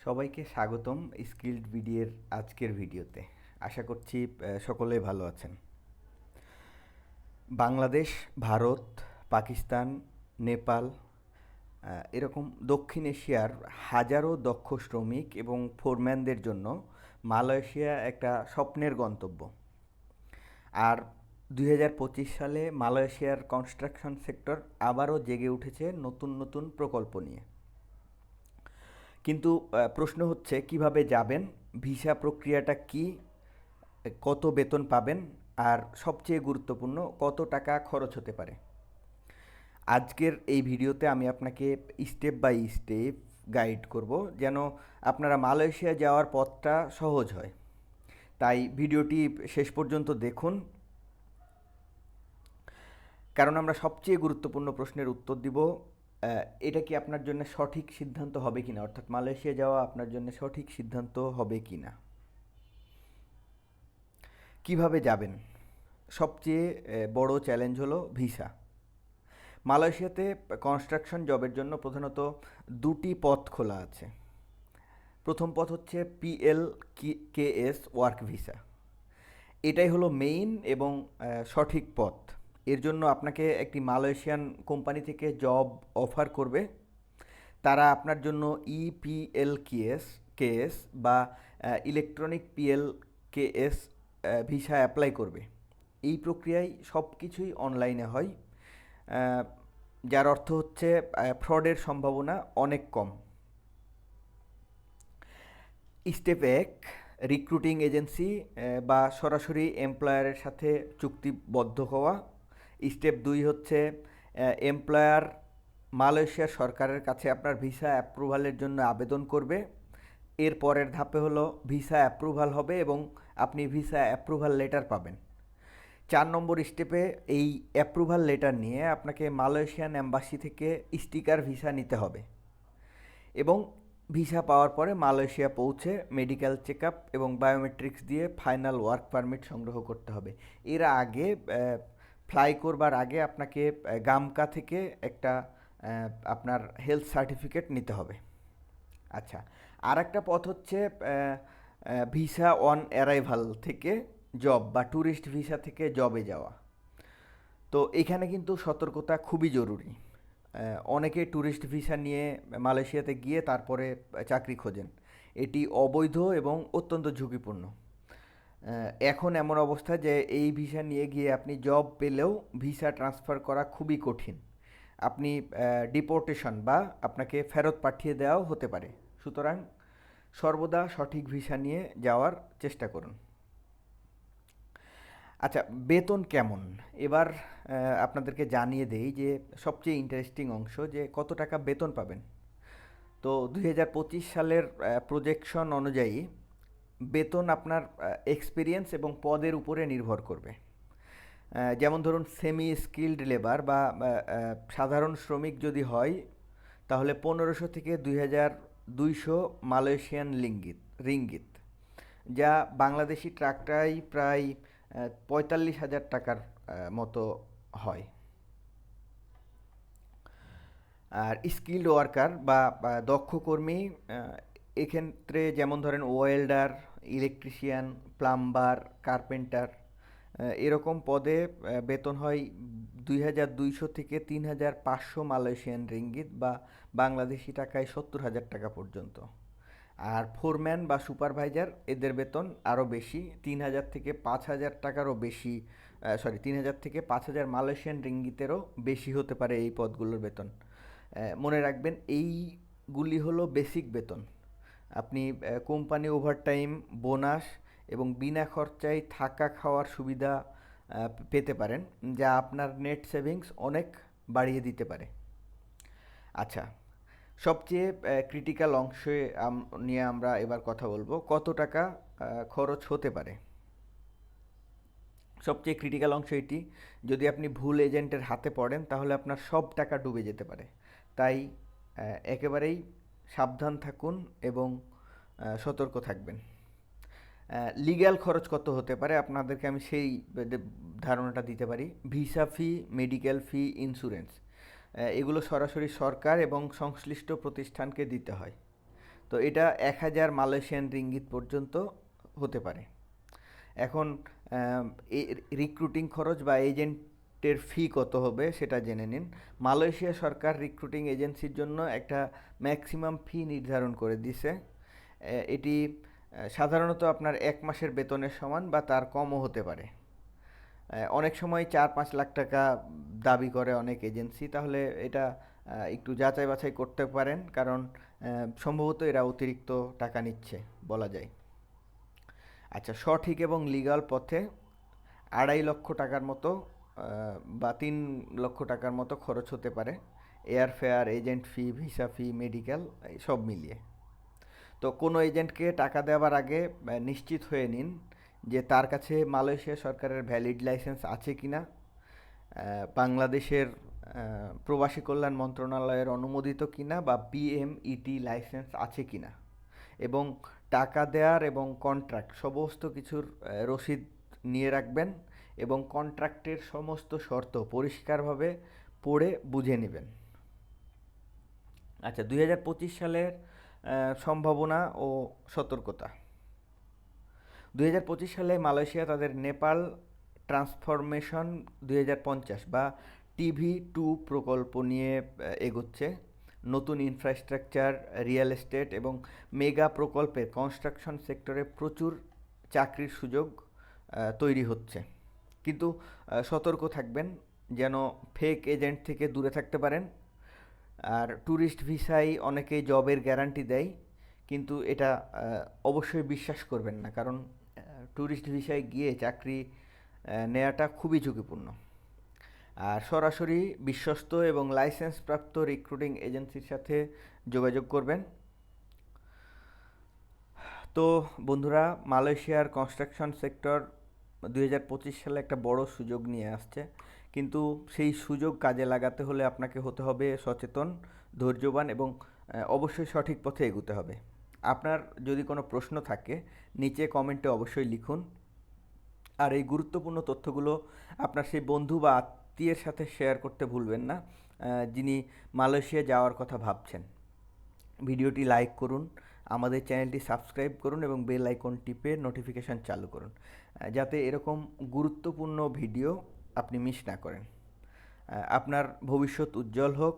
সবাইকে স্বাগতম স্কিলড বিডির আজকের ভিডিওতে। আশা করছি সকলেই ভালো আছেন। বাংলাদেশ, ভারত, পাকিস্তান, নেপাল এরকম দক্ষিণ এশিয়ার হাজারো দক্ষ শ্রমিক এবং ফোরম্যানদের জন্য মালয়েশিয়া একটা স্বপ্নের গন্তব্য। আর 2025 সালে মালয়েশিয়ার কনস্ট্রাকশন সেক্টর আবারও জেগে উঠেছে নতুন নতুন প্রকল্প নিয়ে। কিন্তু প্রশ্ন হচ্ছে কিভাবে যাবেন, ভিসা প্রক্রিয়াটা কি, কত বেতন পাবেন, আর সবচেয়ে গুরুত্বপূর্ণ কত টাকা খরচ হতে পারে। আজকের এই ভিডিওতে আমি আপনাকে স্টেপ বাই স্টেপ গাইড করব যেন আপনারা মালয়েশিয়া যাওয়ার পথটা সহজ হয়। তাই ভিডিওটি শেষ পর্যন্ত দেখুন, কারণ আমরা সবচেয়ে গুরুত্বপূর্ণ প্রশ্নের উত্তর দিব। এটা কি আপনার জন্য সঠিক সিদ্ধান্ত হবে কিনা, অর্থাৎ মালয়েশিয়া যাওয়া আপনার জন্য সঠিক সিদ্ধান্ত হবে কিনা। কিভাবে যাবেন? সবচেয়ে বড় চ্যালেঞ্জ হলো ভিসা। মালয়েশিয়াতে কনস্ট্রাকশন জবের জন্য প্রধানত দুটি পথ খোলা আছে। প্রথম পথ হচ্ছে PLKS ওয়ার্ক ভিসা। এটাই হলো মেইন এবং সঠিক পথ। এর জন্য আপনাকে একটি মালয়েশিয়ান কোম্পানি থেকে জব অফার করবে। তারা আপনার জন্য EPLKS বা ইলেকট্রনিক PLKS ভিসা অ্যাপ্লাই করবে। এই প্রক্রিয়ায় সব কিছুই অনলাইনে হয়, যার অর্থ হচ্ছে ফ্রডের সম্ভাবনা অনেক কম। স্টেপ 1, রিক্রুটিং এজেন্সি বা সরাসরি এমপ্লয়ারের সাথে চুক্তিবদ্ধ হওয়া। স্টেপ 2 হচ্ছে এমপ্লয়ার মালয়েশিয়া সরকারের কাছে আপনার ভিসা অ্যাপ্রুভালের জন্য আবেদন করবে। এর পরের ধাপে হলো ভিসা অ্যাপ্রুভাল হবে এবং আপনি ভিসা অ্যাপ্রুভাল লেটার পাবেন। 4 নম্বর স্টেপে এই অ্যাপ্রুভাল লেটার নিয়ে আপনাকে মালয়েশিয়ান অ্যাম্বাসি থেকে স্টিকার ভিসা নিতে হবে এবং ভিসা পাওয়ার পরে মালয়েশিয়া পৌঁছে মেডিকেল চেক আপ এবং বায়োমেট্রিক্স দিয়ে ফাইনাল ওয়ার্ক পারমিট সংগ্রহ করতে হবে। এর আগে ফ্লাই করবার আগে আপনাকে গামকা থেকে একটা আপনার হেলথ সার্টিফিকেট নিতে হবে। আচ্ছা, আর একটা পথ হচ্ছে ভিসা অন অ্যারাইভাল থেকে জব বা ট্যুরিস্ট ভিসা থেকে জবে যাওয়া। তো এখানে কিন্তু সতর্কতা খুবই জরুরি। অনেকে ট্যুরিস্ট ভিসা নিয়ে মালয়েশিয়াতে গিয়ে তারপরে চাকরি খোঁজেন। এটি অবৈধ এবং অত্যন্ত ঝুঁকিপূর্ণ। এখন এমন অবস্থা যে এই ভিসা নিয়ে গিয়ে আপনি জব পেলেও ভিসা ট্রান্সফার করা খুবই কঠিন। আপনি ডিপোর্টেশন বা আপনাকে ফেরত পাঠিয়ে দেওয়াও হতে পারে। সুতরাং সর্বদা সঠিক ভিসা নিয়ে যাওয়ার চেষ্টা করুন। আচ্ছা, বেতন কেমন? এবার আপনাদেরকে জানিয়ে দেই যে সবচেয়ে ইন্টারেস্টিং অংশ, যে কত টাকা বেতন পাবেন। তো 2025 সালের প্রজেকশন অনুযায়ী বেতন আপনার এক্সপিরিয়েন্স এবং পদের উপরে নির্ভর করবে। যেমন ধরুন সেমি স্কিল্ড লেবার বা সাধারণ শ্রমিক যদি হয়, তাহলে 1500 থেকে 2200 মালয়েশিয়ান রিঙ্গিত, যা বাংলাদেশি ট্রাকটাই প্রায় 45,000 টাকার মতো হয়। আর স্কিল্ড ওয়ার্কার বা দক্ষ কর্মী, এক্ষেত্রে যেমন ধরেন ওয়েল্ডার, ইলেকট্রিশিয়ান, প্লাম্বার, কার্পেন্টার, এরকম পদে বেতন হয় 2200 থেকে 3500 মালয়েশিয়ান রিঙ্গিত বা বাংলাদেশি টাকায় 70,000 টাকা পর্যন্ত। আর ফোরম্যান বা সুপারভাইজার, এদের বেতন আরও বেশি, 3000 থেকে 5000 টাকারও বেশি। 3000 থেকে 5000 মালয়েশিয়ান রিঙ্গিতেরও বেশি হতে পারে এই পদগুলোর বেতন। মনে রাখবেন এইগুলি হলো বেসিক বেতন। আপনি কোম্পানি ওভারটাইম, বোনাস এবং বিনা খরচায় থাকা খাওয়ার সুবিধা পেতে পারেন, যা আপনার নেট সেভিংস অনেক বাড়িয়ে দিতে পারে। আচ্ছা, সবচেয়ে ক্রিটিক্যাল অংশে নিয়ে আমরা এবার কথা বলবো, কত টাকা খরচ হতে পারে। সবচেয়ে ক্রিটিক্যাল অংশ এটি, যদি আপনি ভুল এজেন্টের হাতে পড়েন তাহলে আপনার সব টাকা ডুবে যেতে পারে। তাই একেবারেই সাবধান থাকুন এবং সতর্ক থাকবেন। লিগ্যাল খরচ কত হতে পারে আপনাদেরকে আমি সেই ধারণাটা দিতে পারি। ভিসা ফি, মেডিকেল ফি, ইন্স্যুরেন্স, এগুলো সরাসরি সরকার এবং সংশ্লিষ্ট প্রতিষ্ঠানকে দিতে হয়। তো এটা 1000 মালয়েশিয়ান রিঙ্গিত পর্যন্ত হতে পারে। এখন রিক্রুটিং খরচ বা এজেন্টের ফি কত হবে সেটা জেনে নিন। মালয়েশিয়া সরকার রিক্রুটিং এজেন্সির জন্য একটা ম্যাক্সিমাম ফি নির্ধারণ করে দিছে। এটি সাধারণত আপনার 1 মাসের বেতনের সমান বা তার কমও হতে পারে। অনেক সময় 4-5 লাখ টাকা দাবি করে অনেক এজেন্সি, তাহলে এটা একটু যাচাই বাছাই করতে পারেন, কারণ সম্ভবত এরা অতিরিক্ত টাকা নিচ্ছে বলা যায়। আচ্ছা, সঠিক এবং লিগাল পথে 2.5 লক্ষ টাকার মতো বা 3 লক্ষ টাকার মতো খরচ হতে পারে, এয়ার ফেয়ার, এজেন্ট ফি, ভিসা ফি, মেডিকেল, সব মিলিয়ে। তো কোনো এজেন্টকে টাকা দেওয়ার আগে নিশ্চিত হয়ে নিন যে তার কাছে মালয়েশিয়া সরকারের ভ্যালিড লাইসেন্স আছে কিনা, বাংলাদেশের প্রবাসী কল্যাণ মন্ত্রণালয়ের অনুমোদিত কিনা বা পিএমইটি লাইসেন্স আছে কিনা, এবং টাকা দেওয়ার এবং কন্ট্রাক্ট সমস্ত কিছুর রসিদ নিয়ে রাখবেন, এবং কন্ট্রাক্টের সমস্ত শর্ত পরিষ্কারভাবে পড়ে বুঝে নেবেন। আচ্ছা, 2025 সালের সম্ভাবনা ও সতর্কতা। 2025 সালে মালয়েশিয়া তাদের নেপাল ট্রান্সফরমেশন 2050 বা TV2 প্রকল্প নিয়ে এগোচ্ছে। নতুন ইনফ্রাস্ট্রাকচার, রিয়েল এস্টেট এবং মেগা প্রকল্পে কনস্ট্রাকশন সেক্টরে প্রচুর চাকরির সুযোগ তৈরি হচ্ছে। কিন্তু সতর্ক থাকবেন যেন ফেক এজেন্ট থেকে দূরে থাকতে পারেন। আর ট্যুরিস্ট ভিসায় অনেকেই জবের গ্যারান্টি দেয়, কিন্তু এটা অবশ্যই বিশ্বাস করবেন না, কারণ ট্যুরিস্ট ভিসায় গিয়ে চাকরি নেওয়াটা খুবই ঝুঁকিপূর্ণ। আর সরাসরি বিশ্বস্ত এবং লাইসেন্সপ্রাপ্ত রিক্রুটিং এজেন্সির সাথে যোগাযোগ করবেন। তো বন্ধুরা, মালয়েশিয়ার কনস্ট্রাকশন সেক্টর 2025 সালে একটা বড় সুযোগ নিয়ে আসছে, কিন্তু সেই সুযোগ কাজে লাগাতে হলে আপনাকে হতে হবে সচেতন, ধৈর্যবান এবং অবশ্যই সঠিক পথে এগোতে হবে। আপনার যদি কোনো প্রশ্ন থাকে নিচে কমেন্টে অবশ্যই লিখুন। আর এই গুরুত্বপূর্ণ তথ্যগুলো আপনার সেই বন্ধু বা আত্মীয়ের সাথে শেয়ার করতে ভুলবেন না, যিনি মালয়েশিয়া যাওয়ার কথা ভাবছেন। ভিডিওটি লাইক করুন, আমাদের চ্যানেলটি সাবস্ক্রাইব করুন এবং বেল আইকন টিপে নোটিফিকেশান চালু করুন, যাতে এরকম গুরুত্বপূর্ণ ভিডিও আপনি মিস না করেন। আপনার ভবিষ্যৎ উজ্জ্বল হোক।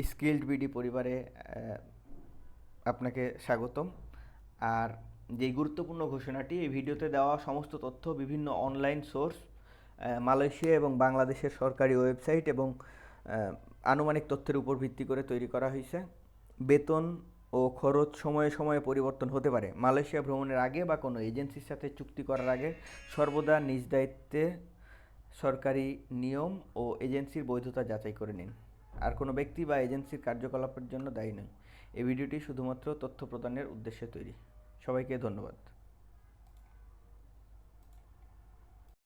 স্কিলড বিডি পরিবারে আপনাকে স্বাগতম। আর যেই গুরুত্বপূর্ণ ঘোষণাটি, এই ভিডিওতে দেওয়া সমস্ত তথ্য বিভিন্ন অনলাইন সোর্স, মালয়েশিয়া এবং বাংলাদেশের সরকারি ওয়েবসাইট এবং আনুমানিক তথ্যের উপর ভিত্তি করে তৈরি করা হয়েছে। বেতন ও খরচ সময়ে সময়ে পরিবর্তন হতে পারে। মালয়েশিয়া ভ্রমণের আগে বা কোনো এজেন্সির সাথে চুক্তি করার আগে সর্বদা নিজ দায়িত্বে সরকারি নিয়ম ও এজেন্সির বৈধতা যাচাই করে নিন। আর কোনো ব্যক্তি বা এজেন্সির কার্যকলাপের জন্য দায়ী নয়। এই ভিডিওটি শুধুমাত্র তথ্য প্রদানের উদ্দেশ্যে তৈরি। সবাইকে ধন্যবাদ।